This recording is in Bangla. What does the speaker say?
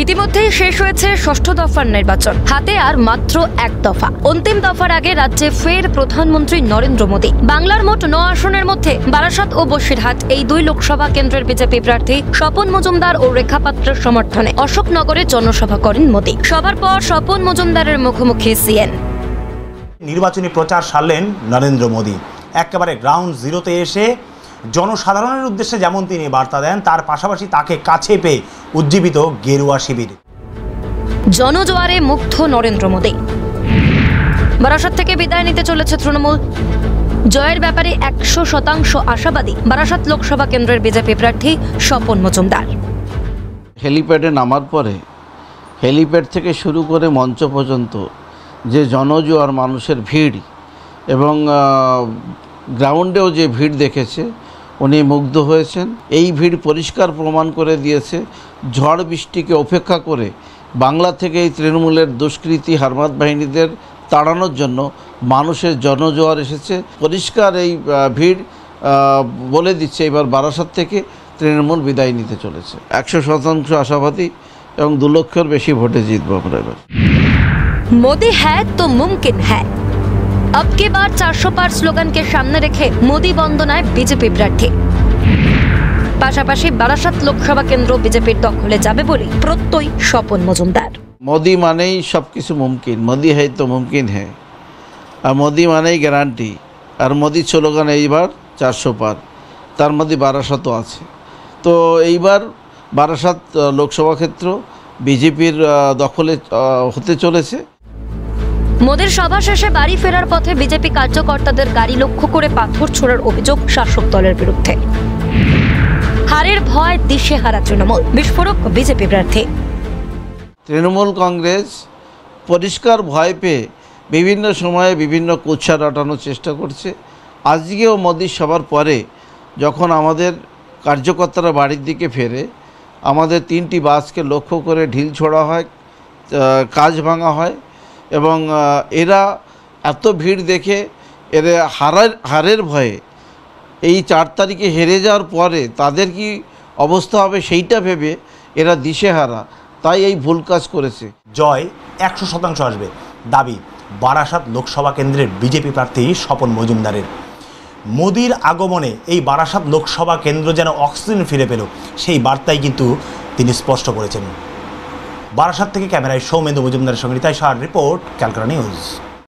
ইতিমধ্যেই শেষ হয়েছে ষষ্ঠ দফার নির্বাচন, হাতে আর মাত্র এক দফা। অন্তিম দফার আগে রাজ্যে ফের প্রধানমন্ত্রী নরেন্দ্র মোদী। বাংলার মোট 9 আসনের মধ্যে বারাসাত ও বসিরহাট এই 2 লোকসভা কেন্দ্রের বিজেপি প্রার্থী স্বপন মজুমদার ও রেখা পাত্রের সমর্থনে অশোকনগরে জনসভা করেন মোদী। সভার পর স্বপন মজুমদারের মুখোমুখি সিএন। নির্বাচনী প্রচার সারলেন নরেন্দ্র মোদী। একেবারে গ্রাউন্ড জিরোতে এসে জনসাধারণের উদ্দেশ্যে যেমন তিনি বার্তা দেন, তার পাশাপাশি তাকে কাছে পেয়ে উজ্জীবিত গেরুয়া শিবির। জনজোয়ারে মুগ্ধ নরেন্দ্র মোদী। বারাসাত থেকে বিদায় নিতে চলেছে তৃণমূল। জয়ের ব্যাপারে 100% আশাবাদী বারাসাত লোকসভা কেন্দ্রের বিজেপি প্রার্থী স্বপন মজুমদার। হেলিপ্যাডে নামার পরে হেলিপ্যাড থেকে শুরু করে মঞ্চ পর্যন্ত যে জনজোয়ার মানুষের ভিড় এবং গ্রাউন্ডেও যে ভিড় দেখেছে, উনি মুগ্ধ হয়েছেন। এই ভিড় পরিষ্কার প্রমাণ করে দিয়েছে ঝড় বৃষ্টিকে উপেক্ষা করে বাংলা থেকে এই তৃণমূলের দুষ্কৃতী হারমাত বাহিনীদের তাড়ানোর জন্য মানুষের জনজোয়ার এসেছে। পরিষ্কার এই ভিড় বলে দিচ্ছে এবার বারাসাত থেকে তৃণমূল বিদায় নিতে চলেছে। 100% আশাবাদী এবং 2 লক্ষের বেশি ভোটে জিতবো আমরা এবার। মোদি হ্যায় তো মুমকিন হ্যায়। अब की बार 400 पार স্লোগান কে সামনে রেখে মোদি বন্দনায় বিজেপি প্রার্থী। পাশাপাশি বারাসাত লোকসভা কেন্দ্র বিজেপির দখলে যাবে বলে প্রত্যয় স্বপন মজুমদার। মোদি মানেই সব কিছু মুমকিন, মোদি হ্যায় তো মুমকিন হ্যায়, আর মোদি মানেই গ্যারান্টি। আর মোদি স্লোগান এইবার 400 পার, তার মধ্যে বারাসাতও আছে। তো এইবার বারাসাত লোকসভা ক্ষেত্র বিজেপির দখলে হতে চলেছে। মোদির সভা শেষে বাড়ি ফেরার পথে বিজেপি কার্যকর্তাদের গাড়ি লক্ষ্য করে পাথর ছোড়ার অভিযোগ শাসক দলের বিরুদ্ধে। হারের ভয় দিশেহারা তৃণমূল, বিস্ফোরক বিজেপি প্রার্থী। তৃণমূল কংগ্রেস পরিষ্কার ভয় পেয়ে বিভিন্ন সময়ে বিভিন্ন কুৎসা রটানোর চেষ্টা করছে। আজকেও মোদির সভার পরে যখন আমাদের কার্যকর্তারা বাড়ির দিকে ফেরে, আমাদের 3টি বাসকে লক্ষ্য করে ঢিল ছোড়া হয়, কাঁচ ভাঙা হয় এবং এরা এত ভিড় দেখে এরা হারের ভয়ে এই 4 তারিখে হেরে যাওয়ার পরে তাদের কি অবস্থা হবে সেইটা ভেবে এরা দিশেহারা, তাই এই ভুল কাজ করেছে। জয় 100% আসবে দাবি বারাসাত লোকসভা কেন্দ্রের বিজেপি প্রার্থী স্বপন মজুমদারের। মোদির আগমনে এই বারাসাত লোকসভা কেন্দ্র যেন অক্সিজেন ফিরে পেল, সেই বার্তাই কিন্তু তিনি স্পষ্ট করেছেন। বারাসাত থেকে ক্যামেরায় সৌমেন্দু মজুমদারের সঙ্গে তাই রিপোর্ট, ক্যালকাটা নিউজ।